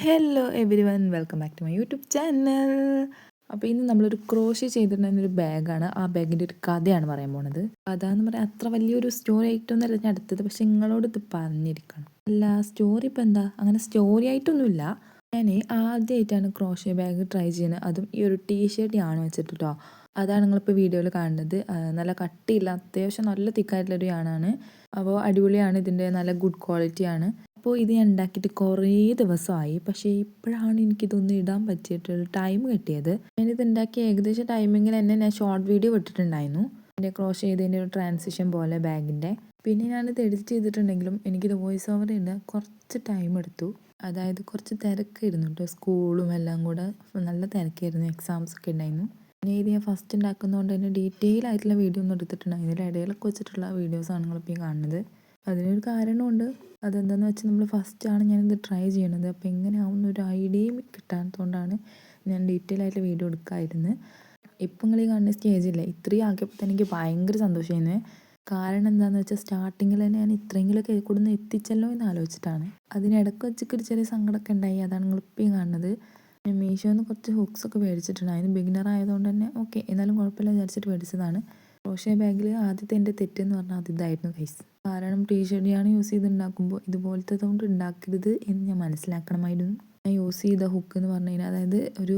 Hello everyone, welcome back to my YouTube channel. അപ്പോൾ ഇന്ന് നമ്മളൊരു ക്രോഷ്യ ചെയ്തിട്ടുണ്ടായിരുന്ന ഒരു ബാഗാണ്. ആ ബാഗിൻ്റെ ഒരു കഥയാണ് പറയാൻ പോണത്. കഥ എന്ന് പറയാൻ അത്ര വലിയൊരു സ്റ്റോറി ആയിട്ടൊന്നുമല്ല ഞാൻ അടുത്തത്, പക്ഷെ നിങ്ങളോട് ഇത് പറഞ്ഞിരിക്കണം. അല്ല, സ്റ്റോറി ഇപ്പം എന്താ, അങ്ങനെ സ്റ്റോറി ആയിട്ടൊന്നുമില്ല. ഞാൻ ആദ്യമായിട്ടാണ് ക്രോഷ്യ ബാഗ് ട്രൈ ചെയ്യുന്നത്. അതും ഈ ഒരു ടീഷർട്ട് ആണ് വെച്ചിട്ടോ. അതാണ് നിങ്ങളിപ്പോൾ വീഡിയോയിൽ കാണുന്നത്. നല്ല കട്ടിയില്ല, അത്യാവശ്യം നല്ല തിക്കായിട്ടുള്ളൊരു യാണാണ്. അപ്പോൾ അടിപൊളിയാണ്, ഇതിൻ്റെ നല്ല ഗുഡ് ക്വാളിറ്റിയാണ്. അപ്പോൾ ഇത് ഞാൻ ഉണ്ടാക്കിയിട്ട് കുറേ ദിവസമായി, പക്ഷേ ഇപ്പോഴാണ് എനിക്കിതൊന്ന് ഇടാൻ പറ്റിയിട്ടൊരു ടൈം കിട്ടിയത്. ഞാനിത് ഉണ്ടാക്കിയ ഏകദേശം ടൈമിങ്ങിൽ തന്നെ ഞാൻ ഷോർട്ട് വീഡിയോ ഇട്ടിട്ടുണ്ടായിരുന്നു, എൻ്റെ ക്രോഷ് ചെയ്തതിൻ്റെ ഒരു ട്രാൻസിഷൻ പോലെ ബാഗിൻ്റെ. പിന്നെ ഞാനിത് എഡിറ്റ് ചെയ്തിട്ടുണ്ടെങ്കിലും എനിക്കിത് വോയിസ് ഓവർ ചെയ്യുന്ന കുറച്ച് ടൈം എടുത്തു. അതായത് കുറച്ച് തിരക്കായിരുന്നു കേട്ടോ, സ്കൂളും എല്ലാം കൂടെ നല്ല തിരക്കായിരുന്നു, എക്സാംസ് ഒക്കെ ഉണ്ടായിരുന്നു. പിന്നെ ഇത് ഞാൻ ഫസ്റ്റ് ഉണ്ടാക്കുന്നതുകൊണ്ട് തന്നെ ഡീറ്റെയിൽ ആയിട്ടുള്ള വീഡിയോ ഒന്നും എടുത്തിട്ടുണ്ടായിരുന്നില്ല. ഇടയിലൊക്കെ വെച്ചിട്ടുള്ള വീഡിയോസാണ് നിങ്ങളിപ്പോൾ ഈ കാണുന്നത്. അതിനൊരു കാരണമുണ്ട്. അതെന്താണെന്ന് വെച്ചാൽ നമ്മൾ ഫസ്റ്റാണ് ഞാനിത് ട്രൈ ചെയ്യണത്. അപ്പോൾ എങ്ങനെയാവുന്ന ഒരു ഐഡിയയും കിട്ടാത്തതുകൊണ്ടാണ് ഞാൻ ഡീറ്റെയിൽ ആയിട്ട് വീഡിയോ എടുക്കാമായിരുന്നു. ഇപ്പം നിങ്ങൾ ഈ കാണുന്ന സ്റ്റേജില്ലേ, ഇത്രയും ആക്കിയപ്പോൾ തന്നെ എനിക്ക് ഭയങ്കര സന്തോഷമായിരുന്നു. കാരണം എന്താണെന്ന് വെച്ചാൽ സ്റ്റാർട്ടിങ്ങിൽ തന്നെ ഞാൻ ഇത്രയെങ്കിലൊക്കെ കൊടുന്ന് എത്തിച്ചല്ലോ എന്ന് ആലോചിച്ചിട്ടാണ്. അതിനിടയ്ക്ക് വെച്ചിട്ട് ഒരു ചെറിയ സങ്കടമൊക്കെ ഉണ്ടായി. അതാണ് നിങ്ങളിപ്പോൾ കാണുന്നത്. ഞാൻ മീഷോന്ന് കുറച്ച് ഹുക്സൊക്കെ മേടിച്ചിട്ടുണ്ടായിരുന്നു. ബിഗിനർ ആയതുകൊണ്ട് തന്നെ ഓക്കെ, എന്നാലും കുഴപ്പമില്ല വിചാരിച്ചിട്ട് മേടിച്ചതാണ്. ക്രോഷ്യ ബാഗിൽ ആദ്യത്തെ എൻ്റെ തെറ്റെന്ന് പറഞ്ഞാൽ അതിതായിരുന്നു ഗൈസ്. കാരണം ടീഷർട്ടാണ് യൂസ് ചെയ്ത് ഉണ്ടാക്കുമ്പോൾ ഇതുപോലത്തെ കൊണ്ട് ഉണ്ടാക്കരുത് എന്ന് ഞാൻ മനസ്സിലാക്കണമായിരുന്നു. ഞാൻ യൂസ് ചെയ്ത ഹുക്ക് എന്ന് പറഞ്ഞു കഴിഞ്ഞാൽ അതായത് ഒരു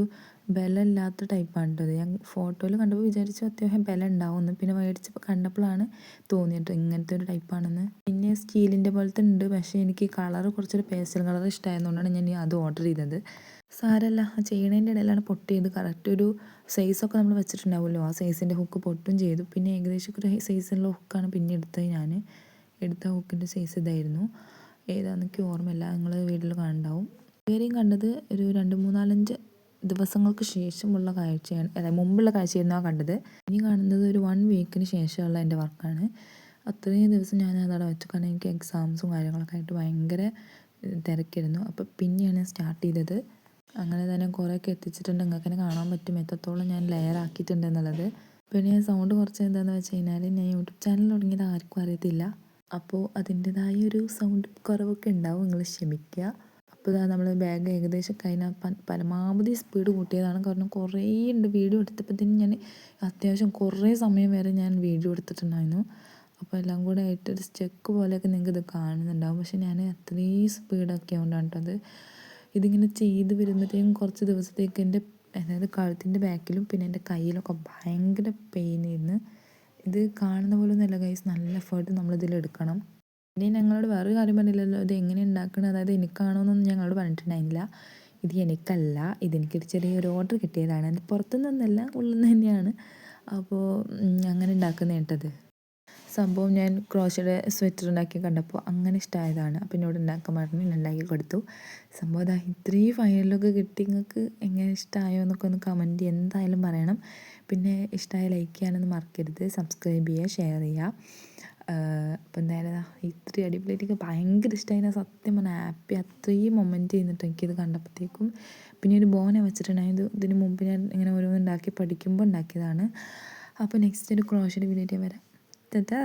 ബലമില്ലാത്ത ടൈപ്പാണ് കേട്ടോ. ഞാൻ ഫോട്ടോയിൽ കണ്ടപ്പോൾ വിചാരിച്ചു അത്യാവശ്യം ബലം ഉണ്ടാവുമെന്ന്, പിന്നെ മേടിച്ചപ്പോൾ കണ്ടപ്പോഴാണ് തോന്നിയിട്ട് ഇങ്ങനത്തെ ഒരു ടൈപ്പാണെന്ന്. പിന്നെ സ്റ്റീലിൻ്റെ പോലത്തെ ഉണ്ട്, പക്ഷേ എനിക്ക് കളർ കുറച്ചൊരു പേസ്റ്റൽ കളർ ഇഷ്ടമായതുകൊണ്ടാണ് ഞാൻ അത് ഓർഡർ ചെയ്തത്. സാരമല്ല, ചെയ്യണതിൻ്റെ ഇടയിലാണ് പൊട്ടിയത്. കറക്റ്റ് ഒരു സൈസൊക്കെ നമ്മൾ വെച്ചിട്ടുണ്ടാവുമല്ലോ, ആ സൈസിൻ്റെ ഹുക്ക് പൊട്ടും ചെയ്തു. പിന്നെ ഏകദേശം ഒരു സൈസുള്ള ഹുക്കാണ് പിന്നെ എടുത്തത്. ഞാൻ എടുത്ത ഹുക്കിൻ്റെ സൈസ് ഇതായിരുന്നു. ഏതാണെന്നൊക്കെ ഓർമ്മയില്ല, നിങ്ങൾ വീട്ടിൽ കാണുന്നുണ്ടാവും. വേറെയും കണ്ടത് ഒരു 2-3-4-5 ദിവസങ്ങൾക്ക് ശേഷമുള്ള കാഴ്ചയാണ്, അതായത് മുമ്പുള്ള കാഴ്ചയായിരുന്നു ആ കണ്ടത്. ഇനി കാണുന്നത് ഒരു 1 വീക്കിന് ശേഷമുള്ള എൻ്റെ വർക്കാണ്. അത്രയും ദിവസം ഞാൻ അതവിടെ വെച്ചു, കാരണം എനിക്ക് എക്സാംസും കാര്യങ്ങളൊക്കെ ആയിട്ട് ഭയങ്കര തിരക്കായിരുന്നു. അപ്പോൾ പിന്നെയാണ് ഞാൻ സ്റ്റാർട്ട് ചെയ്തത്. അങ്ങനെ തന്നെ കുറേയൊക്കെ എത്തിച്ചിട്ടുണ്ട്. നിങ്ങൾക്ക് തന്നെ കാണാൻ പറ്റും എത്രത്തോളം ഞാൻ ലെയർ ആക്കിയിട്ടുണ്ട് എന്നുള്ളത്. പിന്നെ ഞാൻ സൗണ്ട് കുറച്ച് എന്താണെന്ന് വെച്ച് കഴിഞ്ഞാൽ ഞാൻ യൂട്യൂബ് ചാനൽ തുടങ്ങിയത് ആർക്കും അറിയത്തില്ല. അപ്പോൾ അതിൻ്റെതായ ഒരു സൗണ്ട് കുറവൊക്കെ ഉണ്ടാവും, നിങ്ങൾ ക്ഷമിക്കുക. അപ്പോൾ ഇതാ നമ്മൾ ബാഗ് ഏകദേശം കഴിഞ്ഞാൽ പരമാവധി സ്പീഡ് കൂട്ടിയതാണ്. കാരണം കുറേ ഉണ്ട്, വീഡിയോ എടുത്തപ്പോഴത്തേനും ഞാൻ അത്യാവശ്യം കുറേ സമയം വരെ ഞാൻ വീഡിയോ എടുത്തിട്ടുണ്ടായിരുന്നു. അപ്പോൾ എല്ലാം കൂടെ ആയിട്ടൊരു സ്റ്റെക്ക് പോലെയൊക്കെ നിങ്ങൾക്ക് ഇത് കാണുന്നുണ്ടാവും. പക്ഷേ ഞാൻ അത്രയും സ്പീഡൊക്കെ ആവുകൊണ്ടാണ് കേട്ടോ അത്. ഇതിങ്ങനെ ചെയ്ത് വരുമ്പോഴത്തേക്കും കുറച്ച് ദിവസത്തേക്ക് എൻ്റെ അതായത് കഴുത്തിൻ്റെ ബാക്കിലും പിന്നെ എൻ്റെ കയ്യിലൊക്കെ ഭയങ്കര പെയിനായിരുന്നു. ഇത് കാണുന്ന പോലെ ഒന്നുമല്ല ഗൈസ്, നല്ല എഫേർട്ട് നമ്മളിതിൽ എടുക്കണം. പിന്നെ ഞങ്ങളോട് വേറൊരു കാര്യം പറഞ്ഞില്ലല്ലോ, ഇത് എങ്ങനെ ഉണ്ടാക്കണം, അതായത് എനിക്കാണോന്നൊന്നും ഞങ്ങളോട് പറഞ്ഞിട്ടുണ്ടായിരുന്നില്ല. ഇത് എനിക്കല്ല, ഇതെനിക്കൊരു ചെറിയൊരു ഓർഡർ കിട്ടിയതാണ്. അത് പുറത്തുനിന്നല്ല, ഉള്ളിൽ നിന്ന് തന്നെയാണ്. അപ്പോൾ അങ്ങനെ ഉണ്ടാക്കുന്ന കേട്ടത് സംഭവം. ഞാൻ ക്രോഷയുടെ സ്വെറ്റർ ഉണ്ടാക്കി കണ്ടപ്പോൾ അങ്ങനെ ഇഷ്ടമായതാണ്. അപ്പോൾ എന്നോട് ഉണ്ടാക്കാൻ പറഞ്ഞു, ഞാൻ ഉണ്ടാക്കി കൊടുത്തു. സംഭവം ഇതാ ഇത്രയും ഫൈനലൊക്കെ കിട്ടി. നിങ്ങൾക്ക് എങ്ങനെ ഇഷ്ടമായോ എന്നൊക്കെ ഒന്ന് കമൻറ്റ് എന്തായാലും പറയണം. പിന്നെ ഇഷ്ടമായ ലൈക്ക് ചെയ്യാനൊന്നും മറക്കരുത്, സബ്സ്ക്രൈബ് ചെയ്യുക, ഷെയർ ചെയ്യുക. അപ്പോൾ എന്തായാലും ഇത്രയും അടിപൊളിയായിട്ട് ഭയങ്കര ഇഷ്ടമായി. ഞാൻ സത്യം പറഞ്ഞാൽ ഹാപ്പി, അത്രയും മൊമെൻറ്റ് ചെയ്യുന്നിട്ട് എനിക്കിത് കണ്ടപ്പോഴത്തേക്കും. പിന്നെ ഒരു ബോന വെച്ചിട്ടുണ്ടായത് ഇതിന് മുമ്പ് ഞാൻ ഇങ്ങനെ ഓരോന്ന് ഉണ്ടാക്കി പഠിക്കുമ്പോൾ ഉണ്ടാക്കിയതാണ്. അപ്പോൾ നെക്സ്റ്റ് ഒരു ക്രോഷയുടെ വീഡിയോ വരാം. Ta-da!